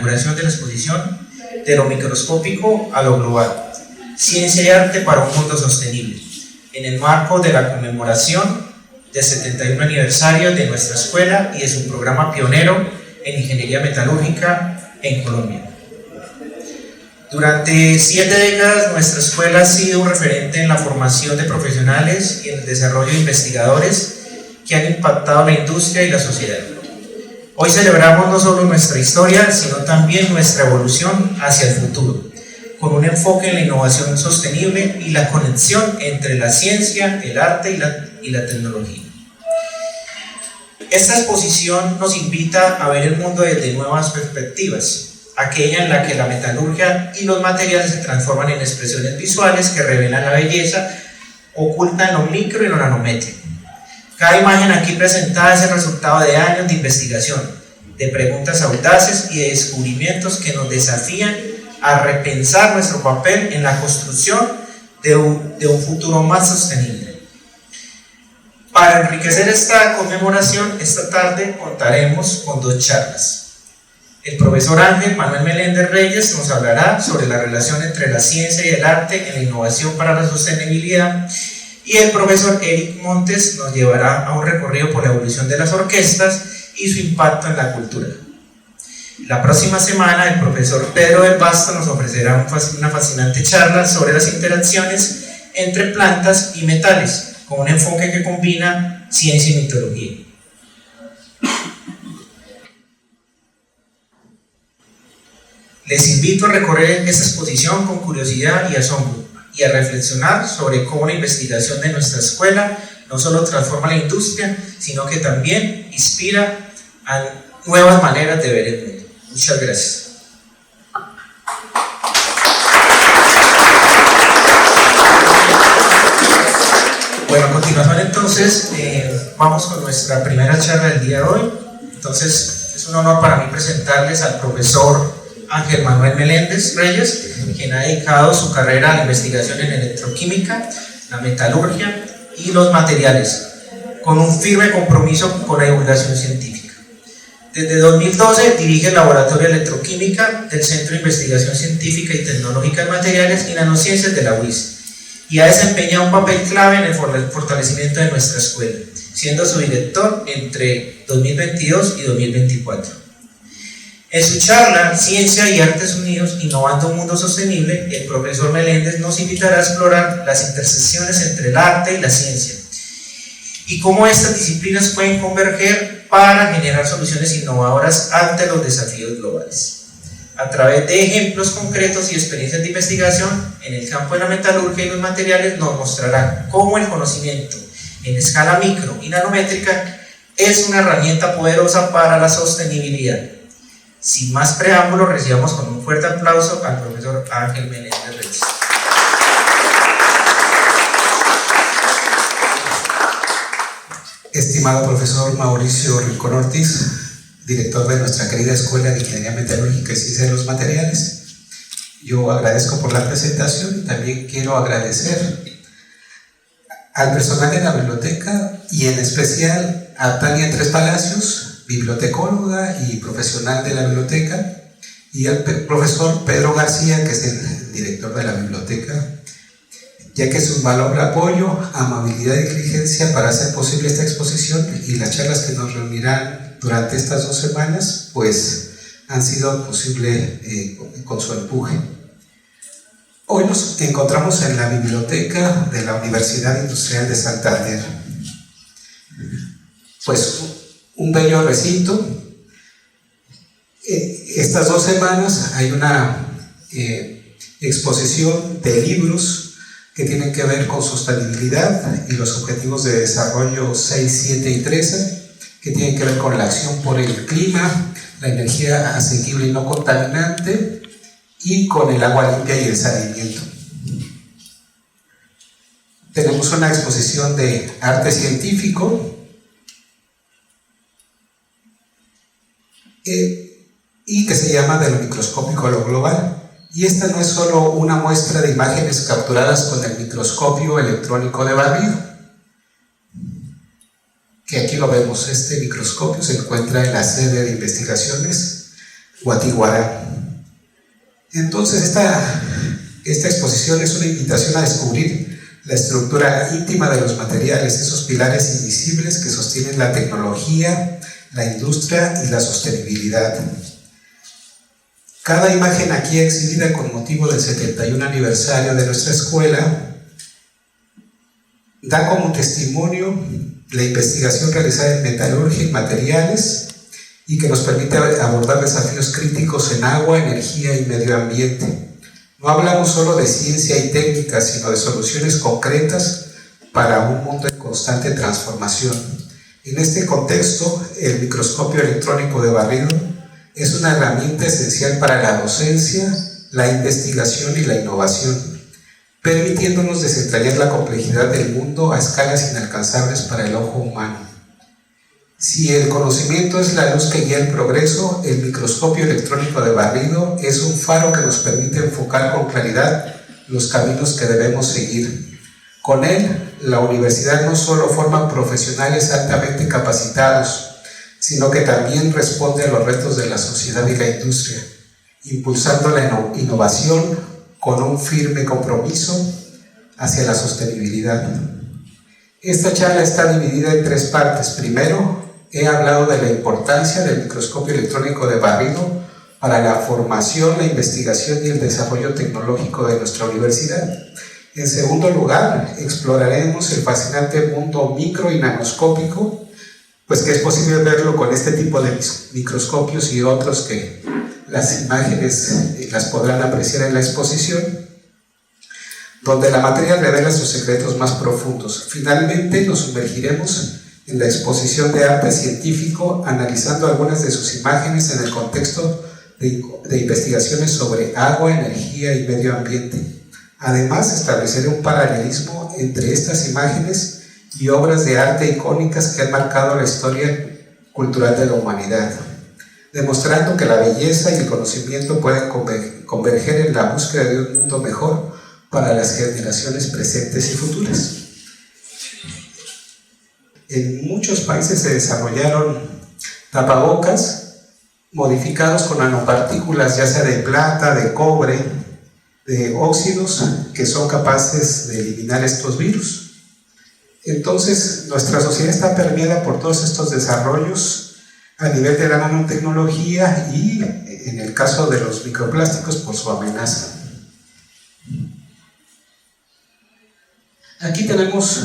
inauguración de la exposición De lo microscópico a lo global, Ciencia y Arte para un Mundo Sostenible, en el marco de la conmemoración del 71 aniversario de nuestra escuela y de su programa pionero en ingeniería metalúrgica en Colombia. Durante 7 décadas nuestra escuela ha sido un referente en la formación de profesionales y en el desarrollo de investigadores que han impactado la industria y la sociedad. Hoy celebramos no solo nuestra historia, sino también nuestra evolución hacia el futuro, con un enfoque en la innovación sostenible y la conexión entre la ciencia, el arte y la tecnología. Esta exposición nos invita a ver el mundo desde nuevas perspectivas, aquella en la que la metalurgia y los materiales se transforman en expresiones visuales que revelan la belleza oculta en lo micro y lo nanométrico. Cada imagen aquí presentada es el resultado de años de investigación, de preguntas audaces y de descubrimientos que nos desafían a repensar nuestro papel en la construcción de un futuro más sostenible. Para enriquecer esta conmemoración, esta tarde contaremos con 2 charlas. El profesor Ángel Manuel Meléndez Reyes nos hablará sobre la relación entre la ciencia y el arte en la innovación para la sostenibilidad, y el profesor Eric Montes nos llevará a un recorrido por la evolución de las orquestas y su impacto en la cultura. La próxima semana el profesor Pedro del Basto nos ofrecerá una fascinante charla sobre las interacciones entre plantas y metales, con un enfoque que combina ciencia y mitología. Les invito a recorrer esta exposición con curiosidad y asombro y a reflexionar sobre cómo la investigación de nuestra escuela no solo transforma la industria, sino que también inspira a nuevas maneras de ver el mundo. Muchas gracias. Bueno, a continuación entonces vamos con nuestra primera charla del día de hoy. Entonces es un honor para mí presentarles al profesor Ángel Manuel Meléndez Reyes, quien ha dedicado su carrera a la investigación en electroquímica, la metalurgia y los materiales, con un firme compromiso con la divulgación científica. Desde 2012 dirige el Laboratorio de Electroquímica del Centro de Investigación Científica y Tecnológica en Materiales y Nanociencias de la UIS, y ha desempeñado un papel clave en el fortalecimiento de nuestra escuela, siendo su director entre 2022 y 2024. En su charla Ciencia y Artes Unidos, Innovando un Mundo Sostenible, el profesor Meléndez nos invitará a explorar las intersecciones entre el arte y la ciencia y cómo estas disciplinas pueden converger para generar soluciones innovadoras ante los desafíos globales. A través de ejemplos concretos y experiencias de investigación en el campo de la metalurgia y los materiales, nos mostrará cómo el conocimiento en escala micro y nanométrica es una herramienta poderosa para la sostenibilidad. Sin más preámbulos, recibamos con un fuerte aplauso al profesor Ángel Meléndez Reyes. Estimado profesor Mauricio Rincón Ortiz, director de nuestra querida Escuela de Ingeniería Metalúrgica y Ciencia de los Materiales, yo agradezco por la presentación y también quiero agradecer al personal de la biblioteca y en especial a Tania Tres Palacios, bibliotecóloga y profesional de la biblioteca, y al profesor Pedro García, que es el director de la biblioteca, ya que su valor apoyo, amabilidad y diligencia para hacer posible esta exposición y las charlas que nos reunirán durante estas 2 semanas, pues han sido posible con su empuje. Hoy nos encontramos en la biblioteca de la Universidad Industrial de Santander. Pues un bello recinto. Estas 2 semanas hay una exposición de libros que tienen que ver con sostenibilidad y los objetivos de desarrollo 6, 7 y 13, que tienen que ver con la acción por el clima, la energía asequible y no contaminante, y con el agua limpia y el saneamiento. Tenemos una exposición de arte científico y que se llama De lo microscópico a lo global. Y esta no es solo una muestra de imágenes capturadas con el microscopio electrónico de barrido, que aquí lo vemos. Este microscopio se encuentra en la sede de investigaciones Guatiguará. Entonces esta exposición es una invitación a descubrir la estructura íntima de los materiales, esos pilares invisibles que sostienen la tecnología, la industria y la sostenibilidad. Cada imagen aquí exhibida con motivo del 71 aniversario de nuestra escuela da como testimonio la investigación realizada en metalurgia y materiales y que nos permite abordar desafíos críticos en agua, energía y medio ambiente. No hablamos solo de ciencia y técnica, sino de soluciones concretas para un mundo en constante transformación. En este contexto, el microscopio electrónico de barrido es una herramienta esencial para la docencia, la investigación y la innovación, permitiéndonos desentrañar la complejidad del mundo a escalas inalcanzables para el ojo humano. Si el conocimiento es la luz que guía el progreso, el microscopio electrónico de barrido es un faro que nos permite enfocar con claridad los caminos que debemos seguir. Con él, la universidad no solo forma profesionales altamente capacitados, sino que también responde a los retos de la sociedad y la industria, impulsando la innovación con un firme compromiso hacia la sostenibilidad. Esta charla está dividida en 3 partes. Primero, he hablado de la importancia del microscopio electrónico de barrido para la formación, la investigación y el desarrollo tecnológico de nuestra universidad. En segundo lugar, exploraremos el fascinante mundo micro y nanoscópico, pues que es posible verlo con este tipo de microscopios y otros que las imágenes las podrán apreciar en la exposición, donde la materia revela sus secretos más profundos. Finalmente, nos sumergiremos en la exposición de arte científico, analizando algunas de sus imágenes en el contexto de investigaciones sobre agua, energía y medio ambiente. Además, estableceré un paralelismo entre estas imágenes y obras de arte icónicas que han marcado la historia cultural de la humanidad, demostrando que la belleza y el conocimiento pueden converger en la búsqueda de un mundo mejor para las generaciones presentes y futuras. En muchos países se desarrollaron tapabocas modificados con nanopartículas, ya sea de plata, de cobre, de óxidos, que son capaces de eliminar estos virus. Entonces, nuestra sociedad está permeada por todos estos desarrollos a nivel de la nanotecnología y, en el caso de los microplásticos, por su amenaza. Aquí tenemos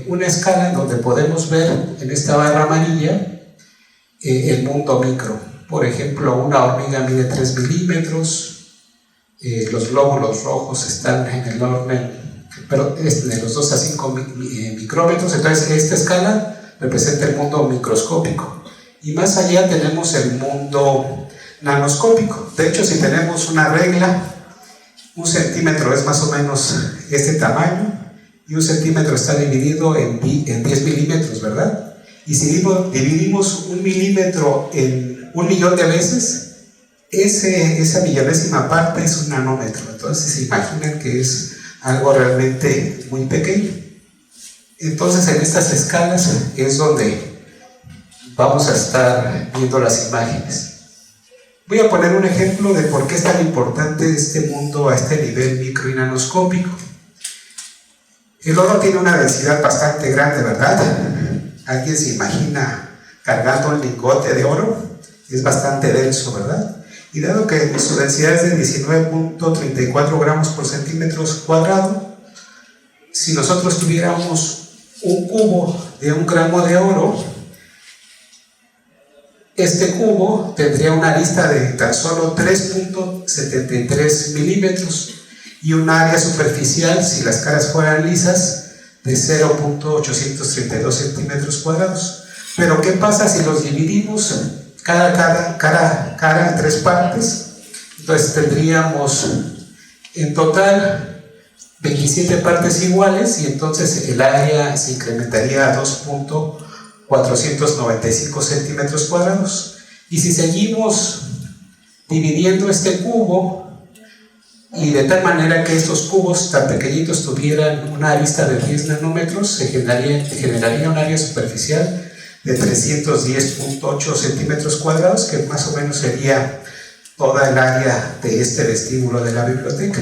una escala en donde podemos ver en esta barra amarilla el mundo micro. Por ejemplo, una hormiga mide 3 milímetros, los glóbulos rojos están en el orden, pero es de los 2 a 5 micrómetros. Entonces esta escala representa el mundo microscópico, y más allá tenemos el mundo nanoscópico. De hecho, si tenemos una regla, 1 centímetro es más o menos este tamaño, y 1 centímetro está dividido en 10 milímetros, ¿verdad? Y si dividimos 1 milímetro en 1.000.000 de veces, esa millonésima parte es un nanómetro. Entonces se imaginan que es algo realmente muy pequeño. Entonces, en estas escalas es donde vamos a estar viendo las imágenes. Voy a poner un ejemplo de por qué es tan importante este mundo a este nivel micro y nanoscópico. El oro tiene una densidad bastante grande, ¿verdad? ¿Alguien se imagina cargando un lingote de oro? Es bastante denso, ¿verdad? Y dado que su densidad es de 19.34 gramos por centímetros cuadrado, si nosotros tuviéramos un cubo de 1 gramo de oro, este cubo tendría una arista de tan solo 3.73 milímetros y un área superficial, si las caras fueran lisas, de 0.832 centímetros cuadrados. Pero ¿qué pasa si los dividimos cara en 3 partes? Entonces tendríamos en total 27 partes iguales, y entonces el área se incrementaría a 2.495 centímetros cuadrados. Y si seguimos dividiendo este cubo, y de tal manera que estos cubos tan pequeñitos tuvieran una arista de 10 nanómetros, se generaría un área superficial de 310.8 centímetros cuadrados, que más o menos sería toda el área de este vestíbulo de la biblioteca.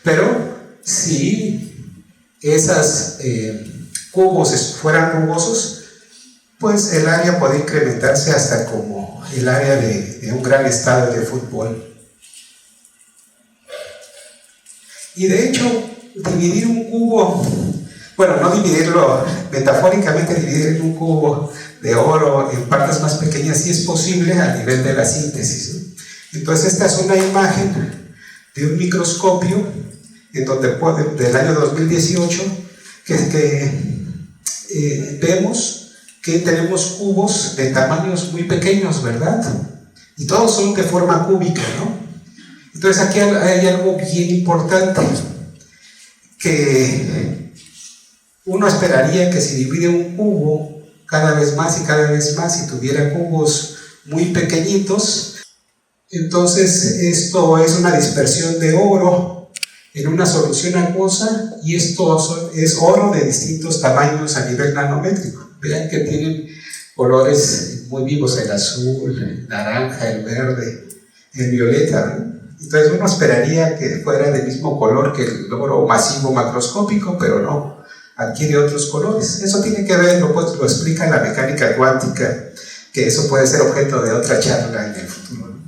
Pero si esos cubos fueran rugosos, pues el área puede incrementarse hasta como el área de un gran estadio de fútbol. Y de hecho, dividir un cubo, bueno, no dividirlo metafóricamente, dividir en un cubo de oro en partes más pequeñas sí es posible a nivel de la síntesis, ¿no? Entonces esta es una imagen de un microscopio en donde del año 2018 vemos que tenemos cubos de tamaños muy pequeños, ¿verdad? Y todos son de forma cúbica, ¿no? Entonces aquí hay algo bien importante, que uno esperaría que si divide un cubo cada vez más y cada vez más y tuviera cubos muy pequeñitos, entonces esto es una dispersión de oro en una solución acuosa, y esto es oro de distintos tamaños a nivel nanométrico. Vean que tienen colores muy vivos: el azul, el naranja, el verde, el violeta, ¿no? Entonces uno esperaría que fuera del mismo color que el oro masivo macroscópico, pero no, adquiere otros colores. Eso tiene que ver, lo explica la mecánica cuántica, que eso puede ser objeto de otra charla en el futuro.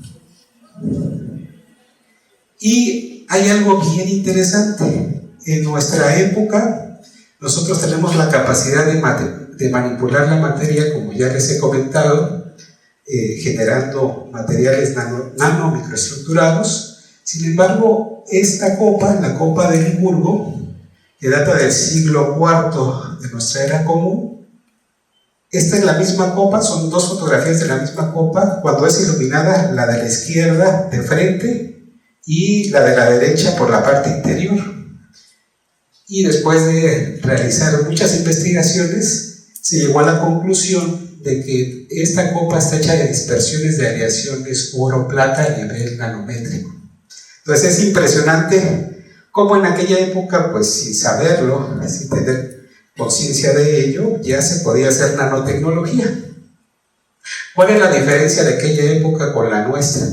Y hay algo bien interesante. En nuestra época, nosotros tenemos la capacidad de manipular la materia, como ya les he comentado, generando materiales nanomicroestructurados. Sin embargo, esta copa, la copa de Limburgo, que data del siglo IV de nuestra era común, esta es la misma copa, son dos fotografías de la misma copa, cuando es iluminada, la de la izquierda de frente y la de la derecha por la parte interior. Y después de realizar muchas investigaciones, se llegó a la conclusión de que esta copa está hecha de dispersiones de aleaciones oro-plata a nivel nanométrico. Entonces es impresionante cómo en aquella época, pues sin saberlo, sin tener conciencia de ello, ya se podía hacer nanotecnología. ¿Cuál es la diferencia de aquella época con la nuestra?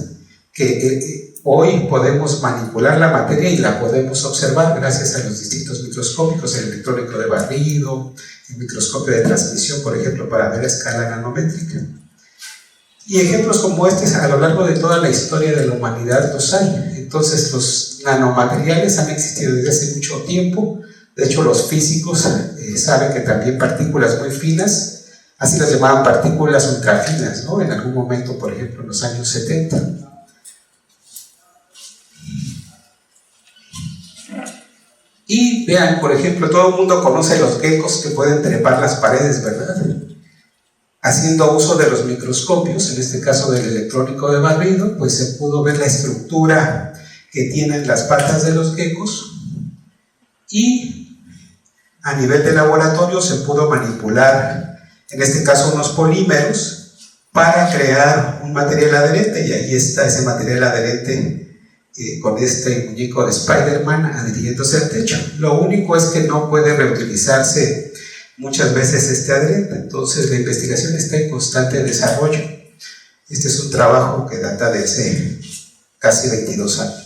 Que hoy podemos manipular la materia y la podemos observar gracias a los distintos microscópicos, el electrónico de barrido, el microscopio de transmisión, por ejemplo, para ver a escala nanométrica. Y ejemplos como este a lo largo de toda la historia de la humanidad los hay. Entonces los nanomateriales han existido desde hace mucho tiempo. De hecho, los físicos saben que también partículas muy finas, así las llamaban partículas ultrafinas, ¿no? En algún momento, por ejemplo, en los años 70. Y vean, por ejemplo, todo el mundo conoce los geckos que pueden trepar las paredes, ¿verdad? Haciendo uso de los microscopios, en este caso del electrónico de barrido, pues se pudo ver la estructura que tienen las patas de los geckos, y a nivel de laboratorio se pudo manipular, en este caso unos polímeros, para crear un material adherente, y ahí está ese material adherente con este muñeco de Spider-Man adhiriéndose al techo. Lo único es que no puede reutilizarse muchas veces este adherente, entonces la investigación está en constante desarrollo. Este es un trabajo que data de hace casi 22 años.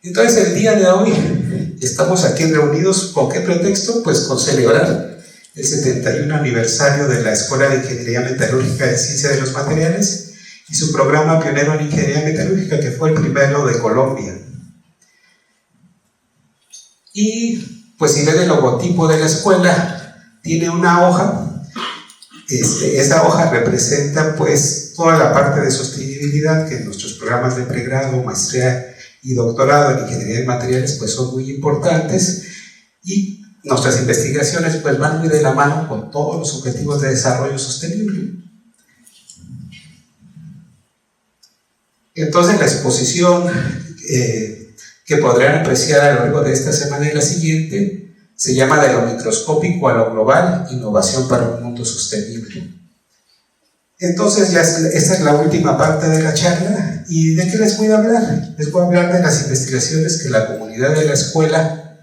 Entonces el día de hoy estamos aquí reunidos, ¿con qué pretexto? Pues con celebrar el 71 aniversario de la Escuela de Ingeniería Metalúrgica de Ciencia de los Materiales y su programa pionero en ingeniería metalúrgica, que fue el primero de Colombia. Y pues si ven el logotipo de la escuela, tiene una hoja. Esa hoja representa pues toda la parte de sostenibilidad que en nuestros programas de pregrado, maestría y doctorado en ingeniería de materiales pues son muy importantes, y nuestras investigaciones pues van muy de la mano con todos los objetivos de desarrollo sostenible. Entonces la exposición que podrán apreciar a lo largo de esta semana y la siguiente se llama De lo microscópico a lo global, innovación para un mundo sostenible. Entonces ya esta es la última parte de la charla. ¿Y de qué les voy a hablar? Les voy a hablar de las investigaciones que la comunidad de la escuela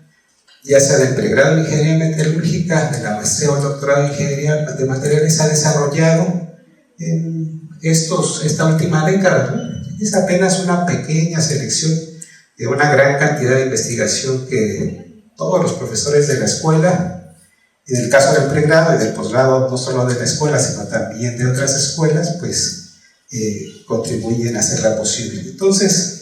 ya sea del pregrado de Ingeniería Metalúrgica, de la maestría o el doctorado de Ingeniería de Materiales, ha desarrollado en esta última década, ¿no? Es apenas una pequeña selección de una gran cantidad de investigación que todos los profesores de la escuela, en el caso del pregrado y del posgrado, no solo de la escuela, sino también de otras escuelas, pues contribuyen a hacerla posible. Entonces,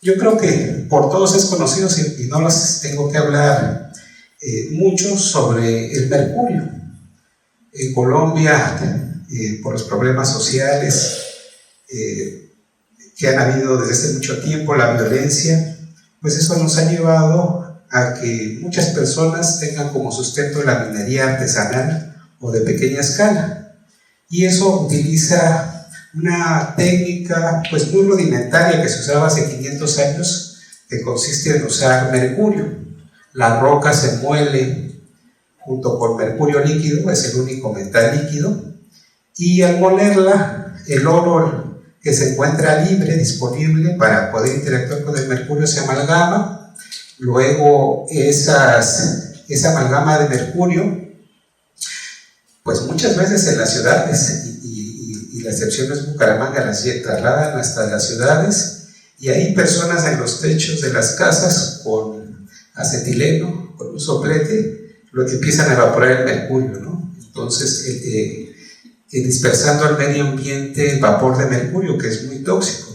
yo creo que por todos es conocido, y no les tengo que hablar mucho sobre el mercurio. En Colombia, por los problemas sociales que han habido desde hace mucho tiempo, la violencia, pues eso nos ha llevado a que muchas personas tengan como sustento la minería artesanal o de pequeña escala, y eso utiliza una técnica pues muy rudimentaria que se usaba hace 500 años, que consiste en usar mercurio. La roca se muele junto con mercurio líquido, es el único metal líquido, y al molerla, el oro que se encuentra libre, disponible para poder interactuar con el mercurio, se amalgama. Luego esa amalgama de mercurio, pues muchas veces en las ciudades, y la excepción es Bucaramanga, las trasladan hasta las ciudades, y hay personas en los techos de las casas con acetileno, con un soplete, lo que empiezan a evaporar el mercurio, ¿no? Entonces, dispersando al medio ambiente el vapor de mercurio, que es muy tóxico.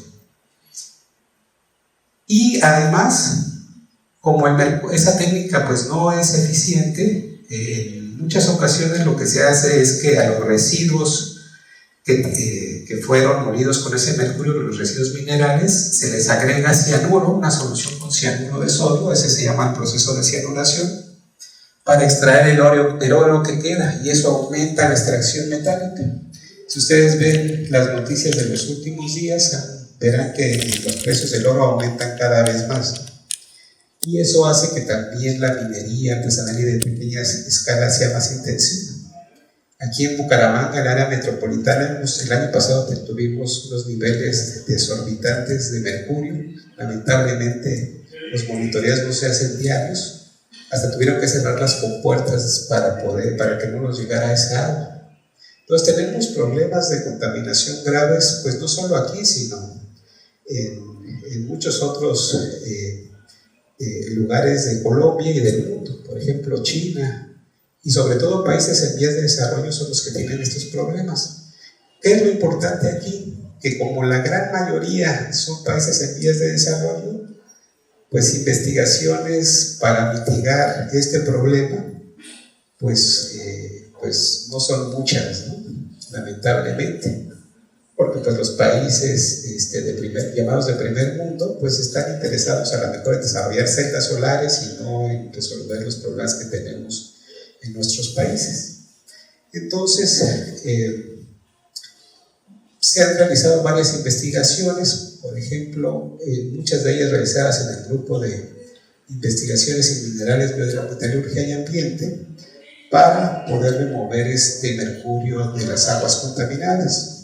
Y además, como esa técnica pues no es eficiente, en muchas ocasiones lo que se hace es que a los residuos que fueron molidos con ese mercurio, los residuos minerales, se les agrega cianuro, una solución con cianuro de sodio, ese se llama el proceso de cianuración, para extraer el oro que queda, y eso aumenta la extracción metálica. Si ustedes ven las noticias de los últimos días, verán que los precios del oro aumentan cada vez más, y eso hace que también la minería artesanal y de pequeña escala sea más intensiva. Aquí en Bucaramanga, en el área metropolitana, el año pasado tuvimos unos niveles desorbitantes de mercurio. Lamentablemente los monitoreos no se hacen diarios, hasta tuvieron que cerrar las compuertas para que no nos llegara esa agua. Entonces tenemos problemas de contaminación graves, pues no solo aquí, sino en muchos otros lugares de Colombia y del mundo. Por ejemplo, China, y sobre todo países en vías de desarrollo son los que tienen estos problemas. ¿Qué es lo importante aquí? Que como la gran mayoría son países en vías de desarrollo, pues investigaciones para mitigar este problema pues no son muchas, ¿no? Lamentablemente, porque pues los países llamados de primer mundo pues están interesados a lo mejor en desarrollar celdas solares y no en resolver los problemas que tenemos en nuestros países. Entonces se han realizado varias investigaciones, por ejemplo, muchas de ellas realizadas en el grupo de investigaciones en minerales, biometalurgia y ambiente, para poder remover este mercurio de las aguas contaminadas.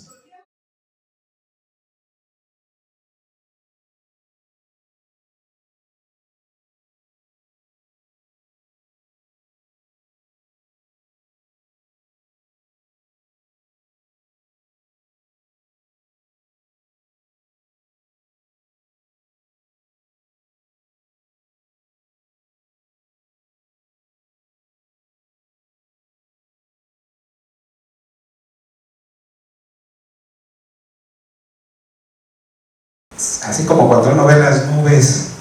Así como cuando uno ve las nubes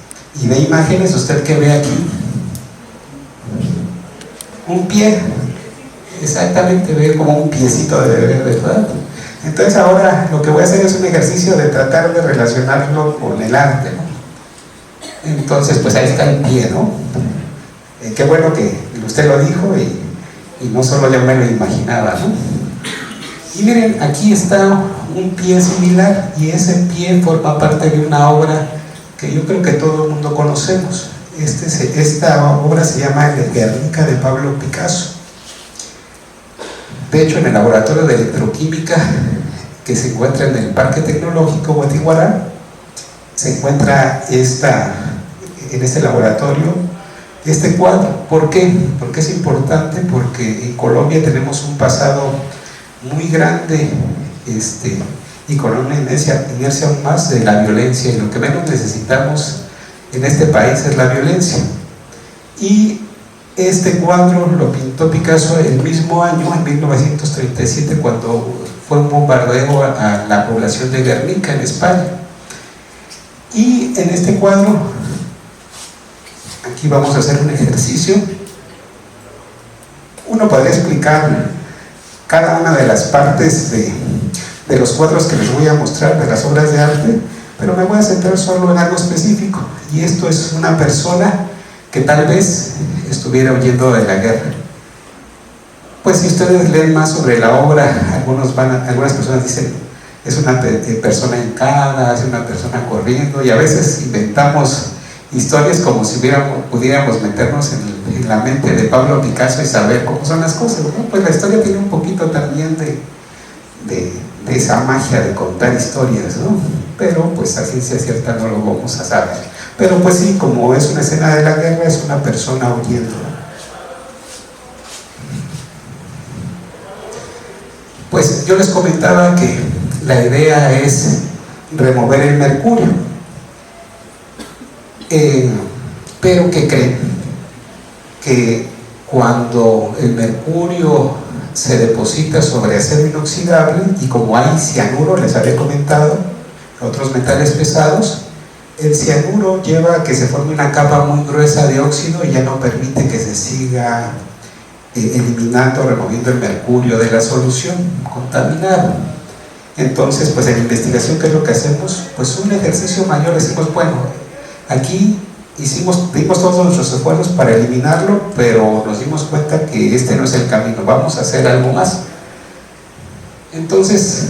y ve imágenes, ¿usted qué ve aquí? Un pie, exactamente, ve como un piecito de bebé, ¿verdad? Entonces ahora lo que voy a hacer es un ejercicio de tratar de relacionarlo con el arte, ¿no? Entonces pues ahí está el pie, ¿no? Qué bueno que usted lo dijo y no solo yo me lo imaginaba, ¿no? Y miren, aquí está un pie similar, y ese pie forma parte de una obra que yo creo que todo el mundo conocemos. Esta obra se llama El Guernica, de Pablo Picasso. De hecho, en el laboratorio de electroquímica que se encuentra en el Parque Tecnológico Guatiguará, se encuentra en este laboratorio este cuadro. ¿Por qué? Porque es importante, porque en Colombia tenemos un pasado muy grande y con una inercia aún más de la violencia, y lo que menos necesitamos en este país es la violencia. Y este cuadro lo pintó Picasso el mismo año, en 1937, cuando fue un bombardeo a la población de Guernica, en España. Y en este cuadro, aquí vamos a hacer un ejercicio. Uno podría explicar cada una de las partes de los cuadros que les voy a mostrar, de las obras de arte, pero me voy a centrar solo en algo específico, y esto es una persona que tal vez estuviera huyendo de la guerra. Pues si ustedes leen más sobre la obra, algunas personas dicen es una persona hincada, es una persona corriendo, y a veces inventamos historias como si pudiéramos meternos en la mente de Pablo Picasso y saber cómo son las cosas, ¿no? Pues la historia tiene un poquito también de esa magia de contar historias, ¿no? Pero pues a ciencia cierta no lo vamos a saber. Pero pues sí, como es una escena de la guerra, es una persona huyendo. Pues yo les comentaba que la idea es remover el mercurio. Pero ¿qué creen? Que cuando el mercurio se deposita sobre acero inoxidable, y como hay cianuro, les había comentado, otros metales pesados, el cianuro lleva a que se forme una capa muy gruesa de óxido y ya no permite que se siga eliminando, removiendo el mercurio de la solución contaminada. Entonces, pues en la investigación, ¿qué es lo que hacemos? Pues un ejercicio mayor, decimos, bueno, aquí dimos todos nuestros esfuerzos para eliminarlo, pero nos dimos cuenta que este no es el camino, vamos a hacer algo más. Entonces,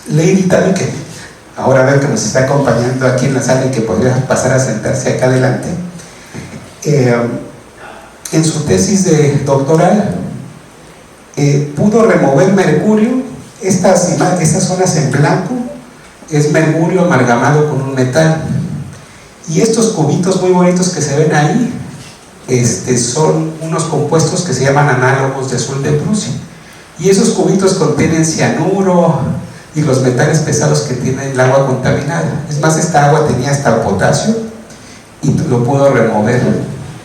Lady Tavi, que ahora veo que nos está acompañando aquí en la sala y que podría pasar a sentarse acá adelante, en su tesis de doctoral pudo remover mercurio. Estas zonas en blanco es mercurio amalgamado con un metal, y estos cubitos muy bonitos que se ven ahí son unos compuestos que se llaman análogos de azul de Prusia, y esos cubitos contienen cianuro y los metales pesados que tiene el agua contaminada. Es más, esta agua tenía hasta potasio y lo pudo remover.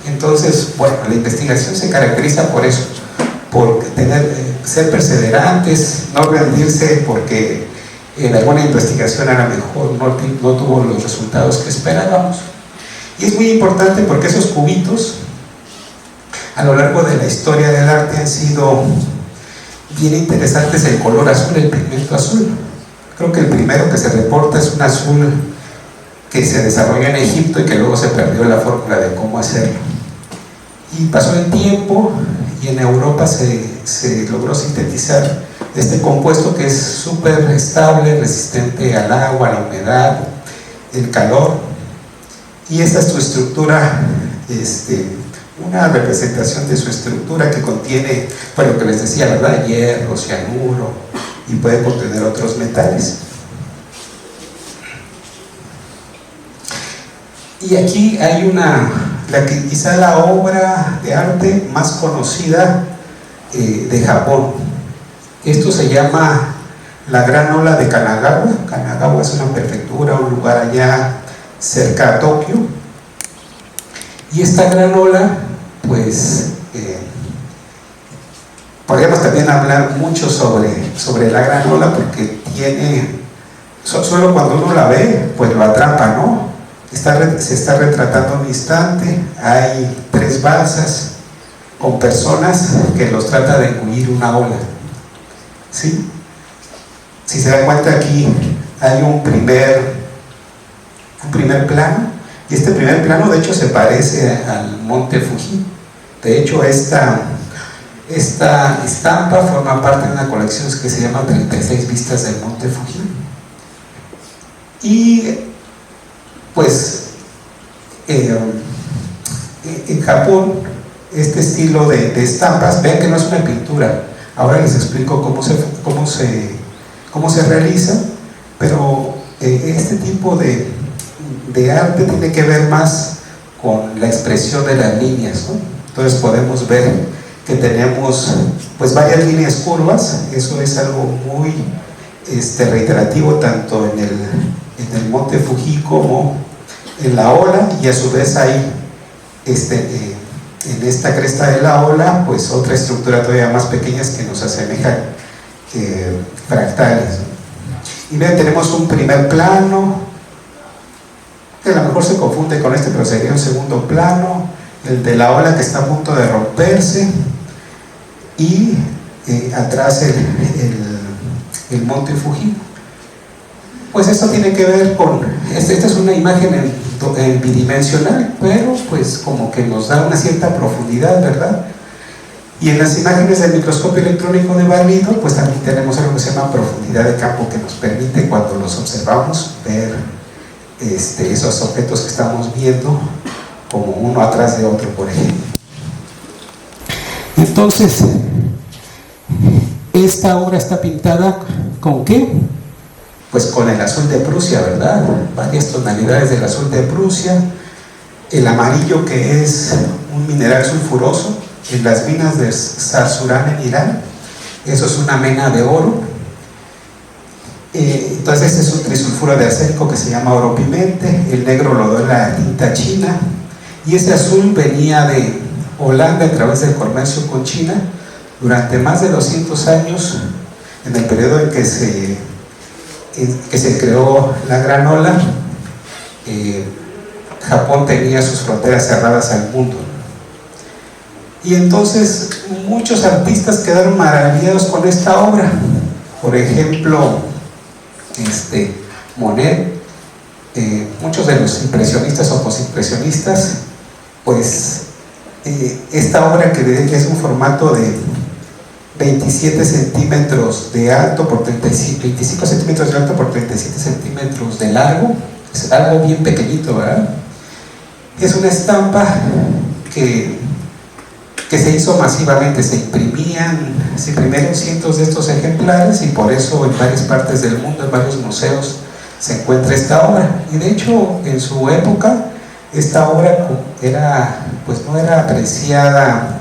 Entonces, bueno, la investigación se caracteriza por eso, por ser perseverantes, no rendirse porque en alguna investigación a lo mejor no tuvo los resultados que esperábamos. Y es muy importante porque esos cubitos a lo largo de la historia del arte han sido bien interesantes. El color azul, el pigmento azul, creo que el primero que se reporta es un azul que se desarrolló en Egipto y que luego se perdió la fórmula de cómo hacerlo, y pasó el tiempo y en Europa se logró sintetizar este compuesto que es súper estable, resistente al agua, a la humedad, el calor, y esta es su estructura, una representación de su estructura que contiene, pues lo que les decía, ¿verdad? Hierro, cianuro, y puede contener otros metales. Y aquí hay quizá la obra de arte más conocida de Japón. Esto se llama la Gran Ola de Kanagawa. Kanagawa es una prefectura, un lugar allá cerca a Tokio. Y esta gran ola, pues, podríamos también hablar mucho sobre la gran ola, porque solo cuando uno la ve, pues lo atrapa, ¿no? Se está retratando un instante. Hay 3 balsas con personas que los trata de engullir una ola, ¿sí? Si se dan cuenta, aquí hay un primer plano, y este primer plano de hecho se parece al monte Fuji. De hecho, esta estampa forma parte de una colección que se llama 36 vistas del monte Fuji. Y pues en Japón, este estilo de estampas, vean que no es una pintura. Ahora les explico cómo se realiza, pero este tipo de de arte tiene que ver más con la expresión de las líneas, ¿no? Entonces podemos ver que tenemos pues varias líneas curvas. Eso es algo muy reiterativo tanto en el monte Fuji como en la ola, y a su vez hay en esta cresta de la ola pues otra estructura todavía más pequeña que nos asemeja fractales, ¿no? Y vean, tenemos un primer plano que a lo mejor se confunde con este, pero sería un segundo plano, el de la ola que está a punto de romperse, y atrás el monte Fuji. Pues esto tiene que ver con, esta es una imagen bidimensional, pero pues como que nos da una cierta profundidad, ¿verdad? Y en las imágenes del microscopio electrónico de barrido, pues también tenemos algo que se llama profundidad de campo, que nos permite, cuando los observamos, ver esos objetos que estamos viendo como uno atrás de otro, por ejemplo. Entonces, esta obra está pintada ¿con qué? Pues con el azul de Prusia, ¿verdad? Varias tonalidades del azul de Prusia, el amarillo, que es un mineral sulfuroso en las minas de Zarsurán en Irán. Eso es una mena de oro. Entonces este es un trisulfuro de arsénico que se llama oro pimente. El negro lo da la tinta china, y ese azul venía de Holanda a través del comercio con China durante más de 200 años, en el periodo en que se creó la gran ola. Japón tenía sus fronteras cerradas al mundo, y entonces muchos artistas quedaron maravillados con esta obra. Por ejemplo, Monet, muchos de los impresionistas o postimpresionistas, pues esta obra, que es un formato de 27 centímetros de alto por 25 centímetros de alto por 37 centímetros de largo, es algo bien pequeñito, ¿verdad? Es una estampa que se hizo masivamente. Se imprimieron cientos de estos ejemplares, y por eso en varias partes del mundo, en varios museos, se encuentra esta obra. Y de hecho, en su época, esta obra pues no era apreciada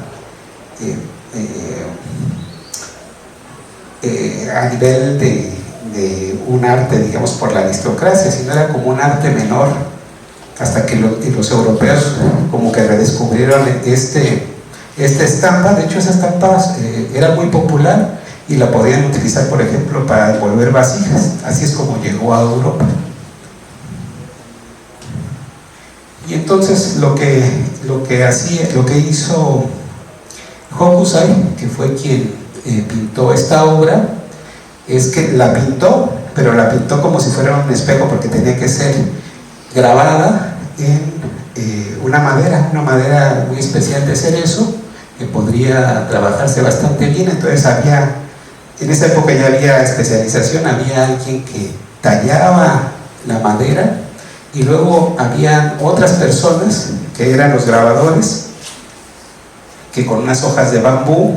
a nivel de un arte, digamos, por la aristocracia, sino era como un arte menor, hasta que los europeos como que redescubrieron esta estampa. De hecho, esa estampa era muy popular y la podían utilizar, por ejemplo, para envolver vasijas. Así es como llegó a Europa. Y entonces lo que hizo Hokusai, que fue quien pintó esta obra, es que la pintó, pero la pintó como si fuera un espejo, porque tenía que ser grabada en una madera muy especial de cerezo, que podría trabajarse bastante bien. Entonces en esa época ya había especialización, había alguien que tallaba la madera, y luego había otras personas que eran los grabadores, que con unas hojas de bambú,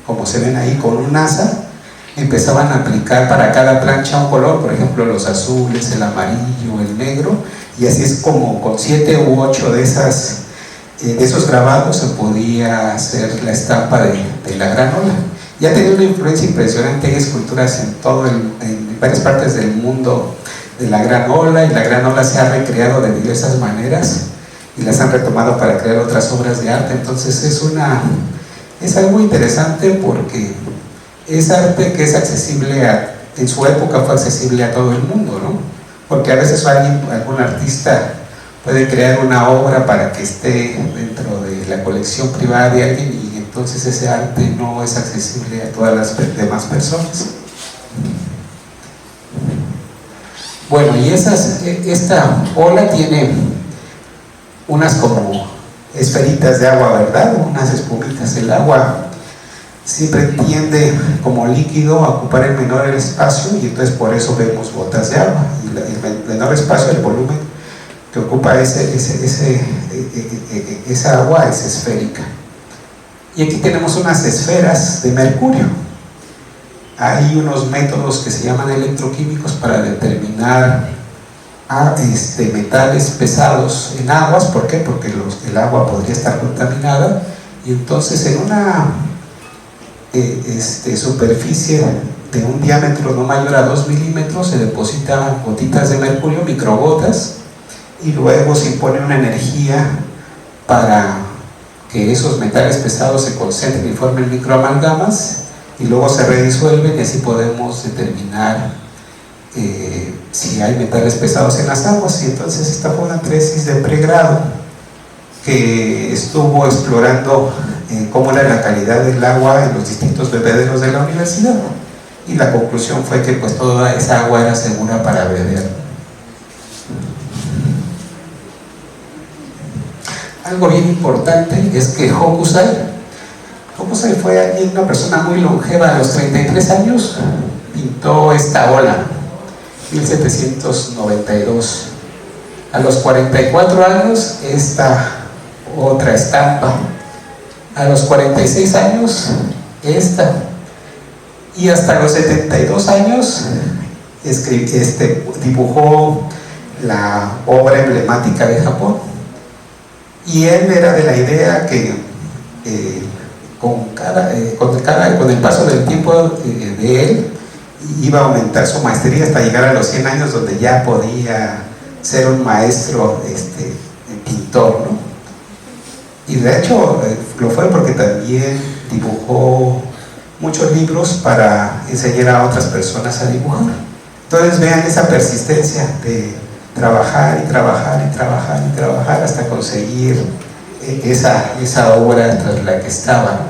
como se ven ahí, con un asa, empezaban a aplicar para cada plancha un color, por ejemplo los azules, el amarillo, el negro, y así es como con 7 u 8 de esos grabados se podía hacer la estampa de la gran ola. Ya tenía una influencia impresionante. Hay esculturas en varias partes del mundo de la gran ola, y la gran ola se ha recreado de diversas maneras y las han retomado para crear otras obras de arte. Entonces es algo interesante, porque es arte que es accesible en su época fue accesible a todo el mundo, ¿no? Porque a veces algún artista puede crear una obra para que esté dentro de la colección privada de alguien, y entonces ese arte no es accesible a todas las demás personas. Bueno, y esta ola tiene unas como esferitas de agua, ¿verdad? Unas espumitas. El agua siempre tiende como líquido a ocupar el menor espacio, y entonces por eso vemos gotas de agua. Y el menor espacio, el volumen que ocupa esa agua es esférica. Y aquí tenemos unas esferas de mercurio. Hay unos métodos que se llaman electroquímicos para determinar a metales pesados en aguas. ¿Por qué? Porque el agua podría estar contaminada, y entonces en una superficie de un diámetro no mayor a 2 milímetros se depositan gotitas de mercurio, microgotas, y luego se impone una energía para que esos metales pesados se concentren y formen microamalgamas, y luego se redisuelven, y así podemos determinar si hay metales pesados en las aguas. Y entonces esta fue una tesis de pregrado que estuvo explorando cómo era la calidad del agua en los distintos bebederos de la universidad, y la conclusión fue que pues toda esa agua era segura para beber. Algo bien importante es que Hokusai fue una persona muy longeva. A los 33 años pintó esta ola, 1792. A los 44 años esta otra estampa. A los 46 años esta. Y hasta los 72 años dibujó la obra emblemática de Japón. Y él era de la idea que con el paso del tiempo de él iba a aumentar su maestría hasta llegar a los 100 años, donde ya podía ser un maestro pintor, ¿no? Y de hecho lo fue porque también dibujó muchos libros para enseñar a otras personas a dibujar. Entonces vean esa persistencia de trabajar y trabajar y trabajar y trabajar hasta conseguir esa obra tras la que estaba.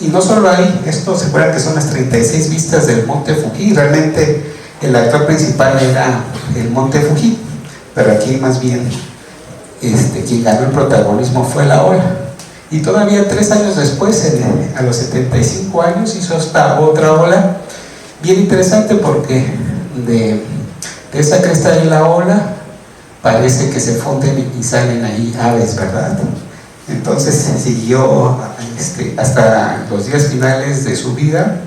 Y no solo ahí, esto se acuerdan que son las 36 vistas del Monte Fuji. Realmente el actor principal era el Monte Fuji, pero aquí más bien quien ganó el protagonismo fue la ola. Y todavía 3 años después, a los 75 años, hizo esta otra ola bien interesante, porque de esa cresta de la ola parece que se funden y salen ahí aves, ¿verdad? Entonces siguió hasta los días finales de su vida,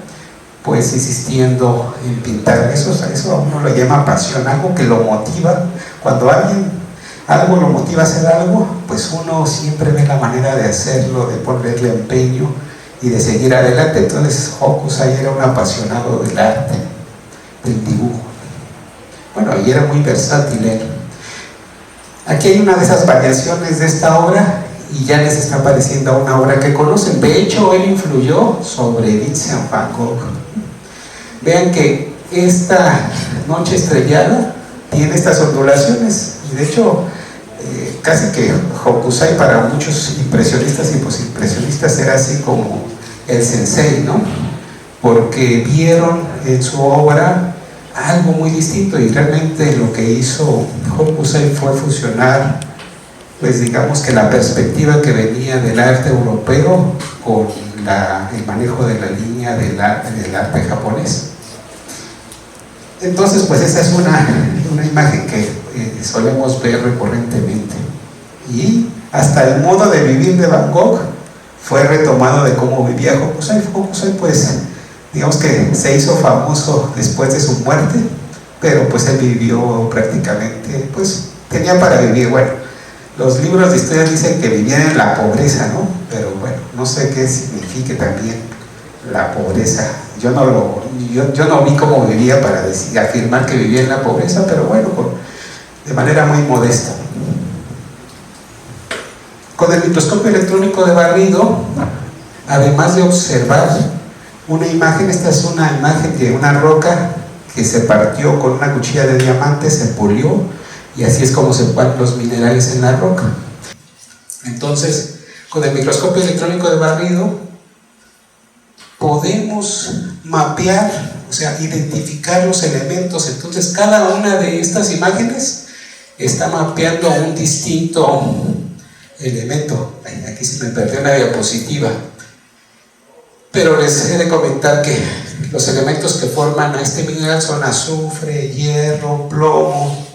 pues insistiendo en pintar. Eso a uno lo llama pasión, algo que lo motiva. Cuando algo lo motiva a hacer algo, pues uno siempre ve la manera de hacerlo, de ponerle empeño y de seguir adelante. Entonces Hokusai era un apasionado del arte, del dibujo. Bueno, y era muy versátil él. Aquí hay una de esas variaciones de esta obra, y ya les está pareciendo una obra que conocen. De hecho, él influyó sobre Vincent van Gogh. Vean que esta noche estrellada tiene estas ondulaciones, y de hecho casi que Hokusai para muchos impresionistas y posimpresionistas era así como el sensei, ¿no? Porque vieron en su obra algo muy distinto, y realmente lo que hizo Hokusai fue fusionar, pues digamos que la perspectiva que venía del arte europeo con el manejo de la línea del arte japonés. Entonces pues esa es una imagen que solemos ver recurrentemente, y hasta el modo de vivir de Van Gogh fue retomado de cómo vivía Hokusai. Hokusai pues digamos que se hizo famoso después de su muerte, pero pues él vivió prácticamente, pues tenía para vivir. Bueno, los libros de historia dicen que vivía en la pobreza, ¿no? Pero bueno, no sé qué signifique también la pobreza. Yo no vi cómo vivía para afirmar que vivía en la pobreza, pero bueno, de manera muy modesta. Con el microscopio electrónico de barrido, además de observar una imagen, esta es una imagen de una roca que se partió con una cuchilla de diamante, se pulió, y así es como se ponen los minerales en la roca. Entonces, con el microscopio electrónico de barrido podemos mapear, o sea, identificar los elementos. Entonces cada una de estas imágenes está mapeando un distinto elemento. Aquí se me perdió una diapositiva, pero les he de comentar que los elementos que forman a este mineral son azufre, hierro, plomo.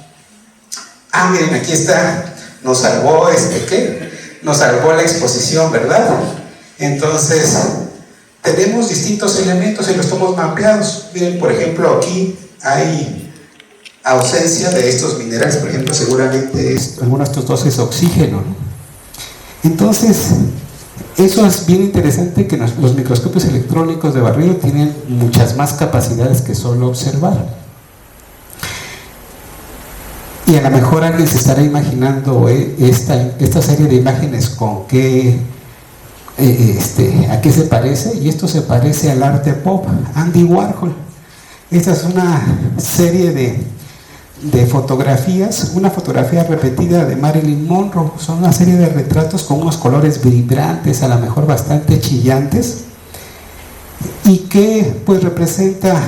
Miren, aquí está, nos salvó nos salvó la exposición, ¿verdad? Entonces tenemos distintos elementos y los estamos mapeados. Miren, por ejemplo, aquí hay ausencia de estos minerales, por ejemplo, seguramente alguno de estos dos es oxígeno, ¿no? Entonces, eso es bien interesante, que los microscopios electrónicos de barrido tienen muchas más capacidades que solo observar. Y a lo mejor alguien se estará imaginando esta serie de imágenes con qué, a qué se parece, y esto se parece al arte pop, Andy Warhol. Esta es una serie de fotografías, una fotografía repetida de Marilyn Monroe. Son una serie de retratos con unos colores vibrantes, a lo mejor bastante chillantes, y que pues representa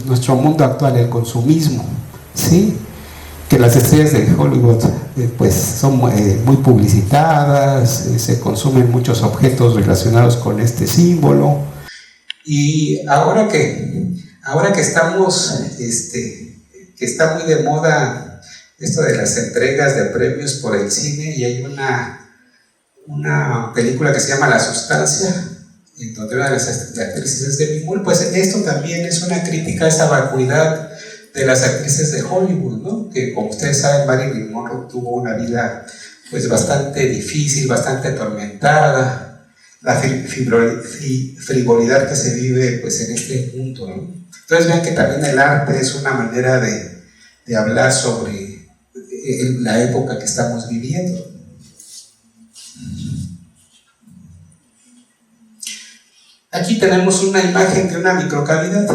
nuestro mundo actual, el consumismo, ¿sí? Que las estrellas de Hollywood pues son muy publicitadas, se consumen muchos objetos relacionados con este símbolo. Y ahora que estamos, que está muy de moda esto de las entregas de premios por el cine, y hay una película que se llama La Sustancia, en donde una de las actrices es Demi Moore, pues esto también es una crítica a esa vacuidad de las actrices de Hollywood, ¿no? Que, como ustedes saben, Marilyn Monroe tuvo una vida pues bastante difícil, bastante atormentada, la frivolidad que se vive pues en este mundo, ¿no? Entonces vean que también el arte es una manera de hablar sobre la época que estamos viviendo. Aquí tenemos una imagen de una microcavidad.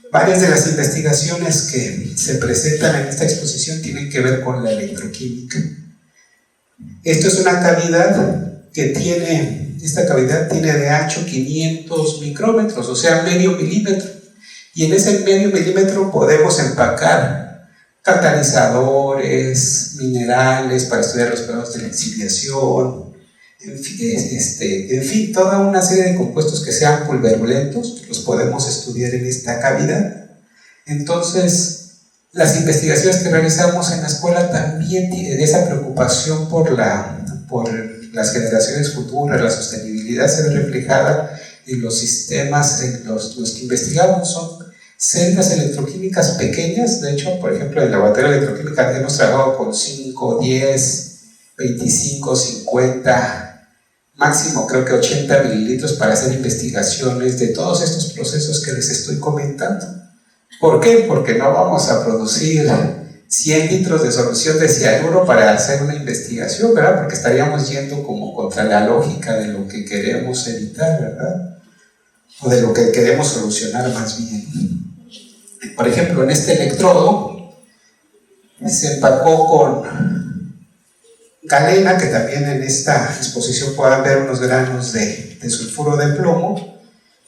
Varias de las investigaciones que se presentan en esta exposición tienen que ver con la electroquímica. Esto es una cavidad esta cavidad tiene de ancho 500 micrómetros, o sea, medio milímetro. Y en ese medio milímetro podemos empacar catalizadores, minerales para estudiar los procesos de lixiviación, en fin, toda una serie de compuestos que sean pulverulentos, los podemos estudiar en esta cavidad. Entonces, las investigaciones que realizamos en la escuela también tienen esa preocupación por las generaciones futuras. La sostenibilidad se ve reflejada en los sistemas en los que investigamos. Son celdas electroquímicas pequeñas. De hecho, por ejemplo, en la laboratorio de electroquímica hemos trabajado con 5, 10, 25, 50, máximo creo que 80 mililitros para hacer investigaciones de todos estos procesos que les estoy comentando. ¿Por qué? Porque no vamos a producir 100 litros de solución de cianuro para hacer una investigación, ¿verdad? Porque estaríamos yendo como contra la lógica de lo que queremos evitar, ¿verdad? O de lo que queremos solucionar más bien. Por ejemplo, en este electrodo se empacó con galena, que también en esta exposición puedan ver unos granos de sulfuro de plomo.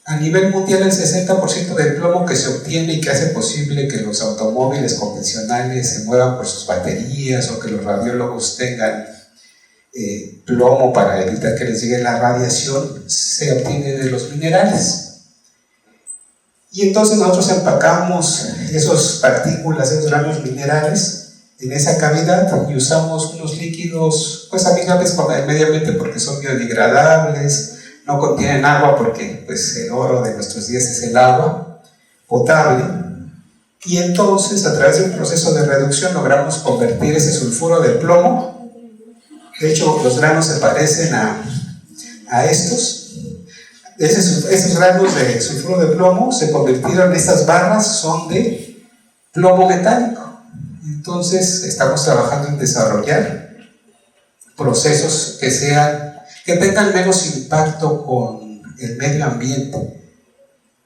A nivel mundial, el 60% del plomo que se obtiene y que hace posible que los automóviles convencionales se muevan por sus baterías, o que los radiólogos tengan plomo para evitar que les llegue la radiación, se obtiene de los minerales. Y entonces nosotros empacamos esas partículas, esos granos minerales en esa cavidad, y usamos unos líquidos pues amigables con el medio ambiente porque son biodegradables, no contienen agua porque pues el oro de nuestros días es el agua potable. Y entonces, a través de un proceso de reducción, logramos convertir ese sulfuro de plomo. De hecho, los granos se parecen a estos. Esos granos de sulfuro de plomo se convirtieron, estas barras son de plomo metálico. Entonces, estamos trabajando en desarrollar procesos que tengan menos impacto con el medio ambiente.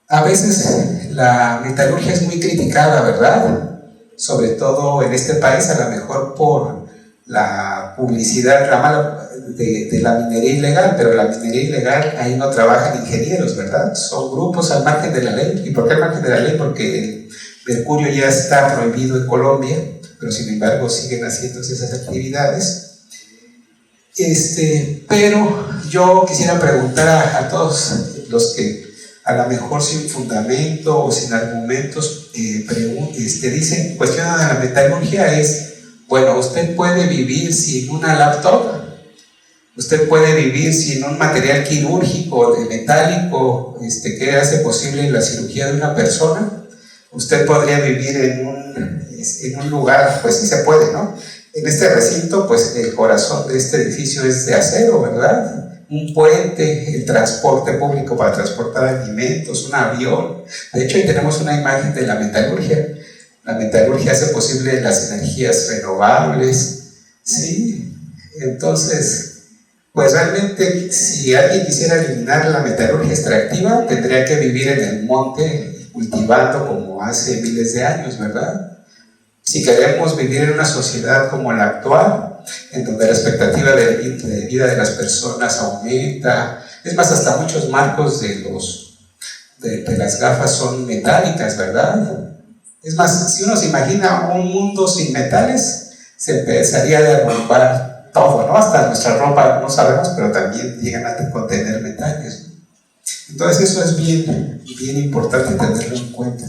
A veces la metalurgia es muy criticada, ¿verdad? Sobre todo en este país, a lo mejor por la publicidad de la minería ilegal, pero la minería ilegal, ahí no trabajan ingenieros, ¿verdad? Son grupos al margen de la ley. ¿Y por qué al margen de la ley? Porque el mercurio ya está prohibido en Colombia, pero sin embargo siguen haciéndose esas actividades. Pero yo quisiera preguntar a todos los que a lo mejor sin fundamento o sin argumentos dicen, cuestionan a la metalurgia, bueno, usted puede vivir sin una laptop, usted puede vivir sin un material quirúrgico metálico que hace posible la cirugía de una persona. usted podría vivir en un lugar, pues sí se puede, ¿no? En este recinto, pues el corazón de este edificio es de acero, ¿verdad? Un puente, el transporte público para transportar alimentos, un avión. De hecho, ahí tenemos una imagen de la metalurgia. La metalurgia hace posible las energías renovables, ¿sí? Entonces, pues realmente, si alguien quisiera eliminar la metalurgia extractiva, tendría que vivir en el monte cultivando como hace miles de años, ¿verdad? Si queremos vivir en una sociedad como la actual, en donde la expectativa de vida de las personas aumenta, es más, hasta muchos marcos de las gafas son metálicas, ¿verdad? Es más, si uno se imagina un mundo sin metales, se empezaría a derrumbar todo, ¿no? Hasta nuestra ropa, no sabemos, pero también llegan a contener metales. Entonces eso es bien importante tenerlo en cuenta.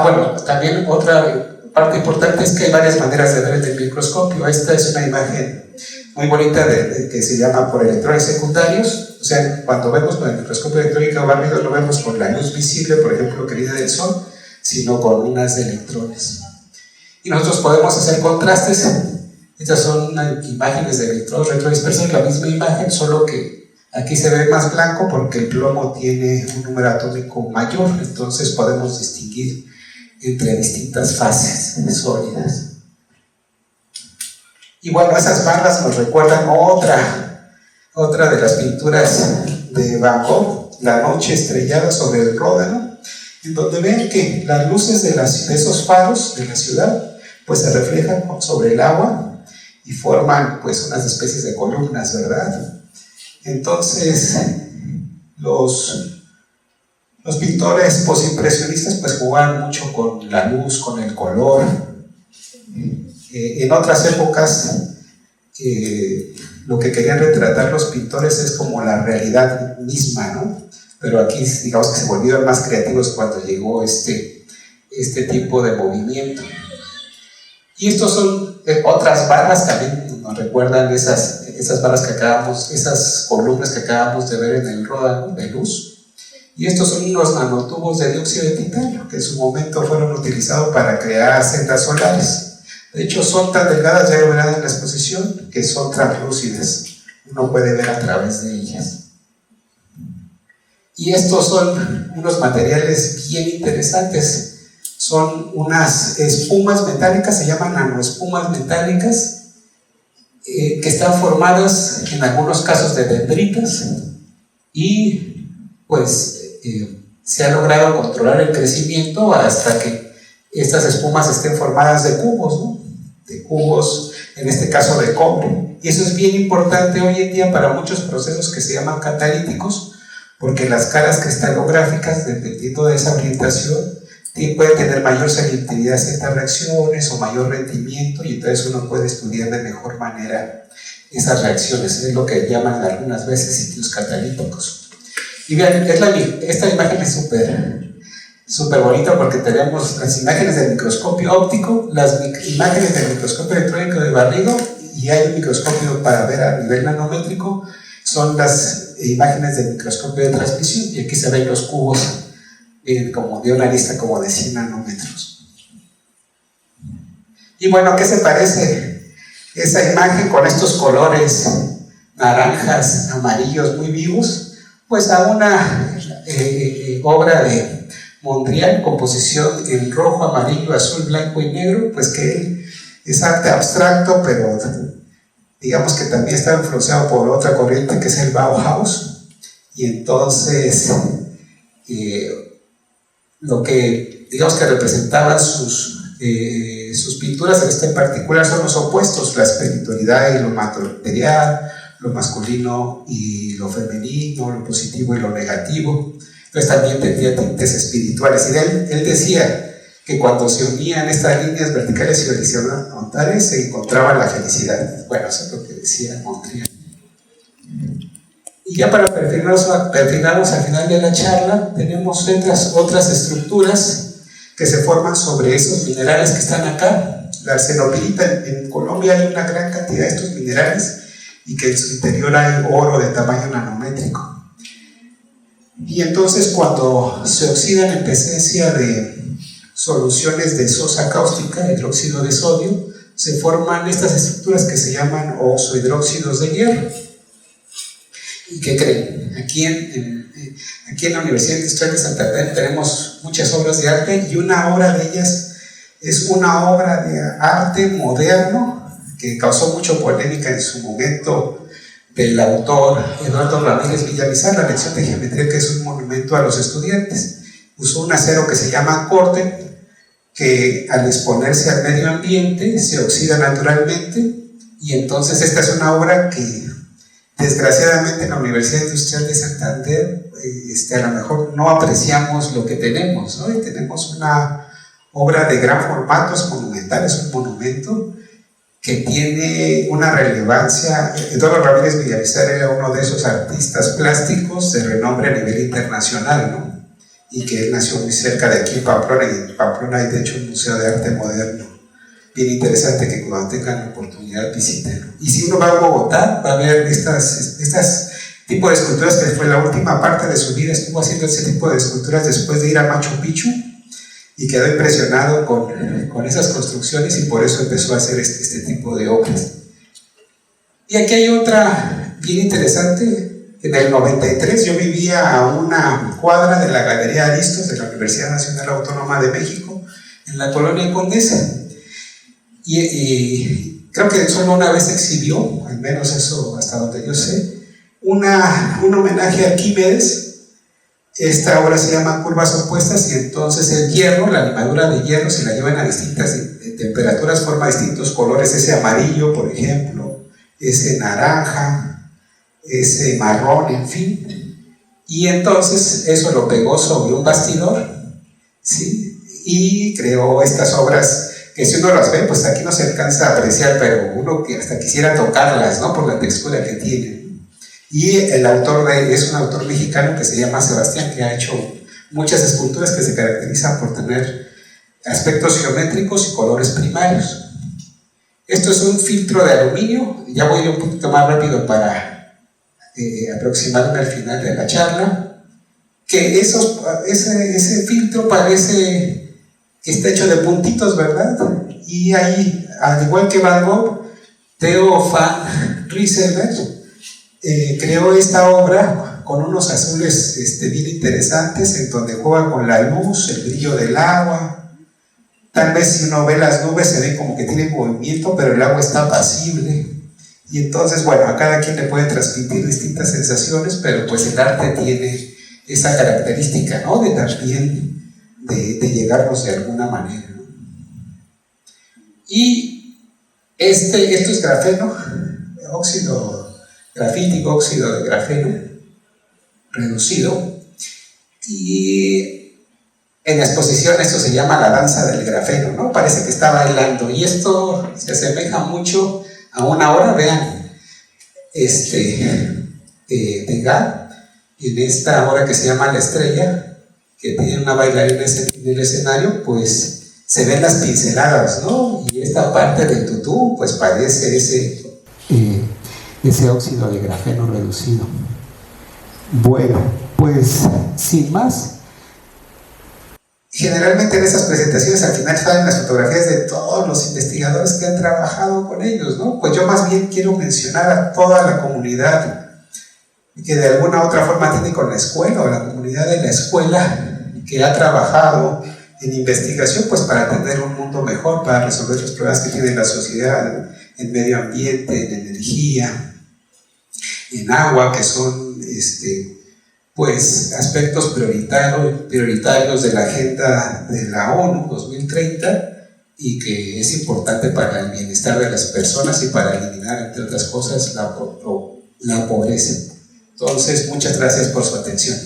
Bueno, también otra parte importante es que hay varias maneras de ver en el microscopio. Esta es una imagen muy bonita que se llama por electrones secundarios. O sea, cuando vemos con el microscopio electrónico barrido, no vemos con la luz visible, por ejemplo, que viene del sol, sino con unas de electrones. Y nosotros podemos hacer contrastes. Estas son imágenes de electrones retrodispersos, la misma imagen, solo que aquí se ve más blanco porque el plomo tiene un número atómico mayor, entonces podemos distinguir entre distintas fases sólidas. Y bueno, esas barras nos recuerdan otra de las pinturas de Van Gogh, La noche estrellada sobre el Ródano, en donde ven que las luces de esos faros de la ciudad pues se reflejan sobre el agua y forman pues unas especies de columnas, ¿verdad? Entonces los pintores posimpresionistas pues jugaban mucho con la luz, con el color. En otras épocas lo que querían retratar los pintores es como la realidad misma, ¿no? Pero aquí digamos que se volvieron más creativos cuando llegó este tipo de movimiento. Y estos son otras barras, también nos recuerdan esas barras esas columnas que acabamos de ver en el Ródano de luz. Y estos son unos nanotubos de dióxido de titanio que en su momento fueron utilizados para crear celdas solares. De hecho, son tan delgadas, ya lo verán en la exposición, que son translúcidas. Uno puede ver a través de ellas. Y estos son unos materiales bien interesantes. Son unas espumas metálicas, se llaman nanoespumas metálicas, que están formadas en algunos casos de dendritas y pues se ha logrado controlar el crecimiento hasta que estas espumas estén formadas de cubos, ¿no? De cubos, en este caso de cobre. Y eso es bien importante hoy en día para muchos procesos que se llaman catalíticos, porque las caras cristalográficas, dependiendo de esa orientación, pueden tener mayor selectividad a ciertas reacciones o mayor rendimiento, y entonces uno puede estudiar de mejor manera esas reacciones. Es lo que llaman algunas veces sitios catalíticos. Y vean, esta imagen es súper bonita porque tenemos las imágenes del microscopio óptico, las imágenes del microscopio electrónico de barrido, y hay un microscopio para ver a nivel nanométrico, son las imágenes del microscopio de transmisión, y aquí se ven los cubos como de una lista como de 100 nanómetros. Y bueno, ¿a qué se parece esa imagen con estos colores naranjas, amarillos muy vivos? Pues a una obra de Mondrian, composición en rojo, amarillo, azul, blanco y negro, pues que él es arte abstracto, pero digamos que también está influenciado por otra corriente que es el Bauhaus. Y entonces lo que digamos que representaban sus pinturas en este en particular son los opuestos, la espiritualidad y lo material, lo masculino y lo femenino, lo positivo y lo negativo. Entonces también tenía tintes espirituales, y él decía que cuando se unían estas líneas verticales y horizontales se encontraba la felicidad. Bueno, eso es lo que decía Mondrian. Y ya para perfinarnos al final de la charla, tenemos otras estructuras que se forman sobre esos minerales que están acá. La arsenopirita, en Colombia hay una gran cantidad de estos minerales, y que en su interior hay oro de tamaño nanométrico. Y entonces cuando se oxidan en presencia de soluciones de sosa cáustica, hidróxido de sodio, se forman estas estructuras que se llaman oxohidróxidos de hierro. ¿Y qué creen? Aquí en la Universidad Industrial de Santander tenemos muchas obras de arte, y una obra de ellas es una obra de arte moderno que causó mucha polémica en su momento, del autor Eduardo Ramírez Villamizar, la lección de geometría, que es un monumento a los estudiantes. Usó un acero que se llama corte, que al exponerse al medio ambiente se oxida naturalmente, y entonces esta es una obra que desgraciadamente en la Universidad Industrial de Santander a lo mejor no apreciamos lo que tenemos, ¿no? Y tenemos una obra de gran formato, es monumental, es un monumento que tiene una relevancia. Eduardo Ramírez Villamizar era uno de esos artistas plásticos de renombre a nivel internacional, ¿no? Y que él nació muy cerca de aquí en Pamplona, y en Pamplona hay de hecho un museo de arte moderno bien interesante que cuando tengan la oportunidad visiten. Y si uno va a Bogotá, va a ver estas tipo de esculturas, que fue la última parte de su vida, estuvo haciendo ese tipo de esculturas después de ir a Machu Picchu, y quedó impresionado con esas construcciones, y por eso empezó a hacer este tipo de obras. Y aquí hay otra bien interesante. En el 93 yo vivía a una cuadra de la Galería Aristos de la Universidad Nacional Autónoma de México, en la colonia Condesa, y creo que solo una vez exhibió, al menos eso hasta donde yo sé, un homenaje a Arquímedes. Esta obra se llama Curvas Opuestas, y entonces el hierro, la limadura de hierro, se la llevan a distintas temperaturas, forma distintos colores, ese amarillo, por ejemplo, ese naranja, ese marrón, en fin. Y entonces eso lo pegó sobre un bastidor, ¿sí? Y creó estas obras que, si uno las ve, pues aquí no se alcanza a apreciar, pero uno que hasta quisiera tocarlas, ¿no? Por la textura que tienen. Y el autor es un autor mexicano que se llama Sebastián, que ha hecho muchas esculturas que se caracterizan por tener aspectos geométricos y colores primarios. Esto es un filtro de aluminio. Ya voy a ir un poquito más rápido para aproximarme al final de la charla. Que ese filtro parece que está hecho de puntitos, ¿verdad? Y ahí, al igual que Van Gogh, Theo van Rieseberg creó esta obra con unos azules bien interesantes, en donde juega con la luz, el brillo del agua. Tal vez si uno ve las nubes se ve como que tiene movimiento, pero el agua está apacible. Y entonces, bueno, a cada quien le puede transmitir distintas sensaciones, pero pues el arte tiene esa característica, ¿no? De también de llegarnos de alguna manera, ¿no? Y esto es grafeno, óxido grafítico, óxido de grafeno reducido, y en la exposición esto se llama la danza del grafeno, ¿no? Parece que está bailando, y esto se asemeja mucho a una obra, vean, Degas, en esta obra que se llama La Estrella, que tiene una bailarina en el escenario, pues se ven las pinceladas, ¿no? Y esta parte del tutú, pues parece ese óxido de grafeno reducido. Bueno, pues sin más. Generalmente en esas presentaciones al final salen las fotografías de todos los investigadores que han trabajado con ellos, ¿no? Pues yo más bien quiero mencionar a toda la comunidad que de alguna u otra forma tiene con la escuela, o la comunidad de la escuela que ha trabajado en investigación, pues para tener un mundo mejor, para resolver los problemas que tiene la sociedad en medio ambiente, en energía, en agua, que son pues aspectos prioritarios de la agenda de la ONU 2030, y que es importante para el bienestar de las personas y para eliminar, entre otras cosas, la pobreza. Entonces, muchas gracias por su atención.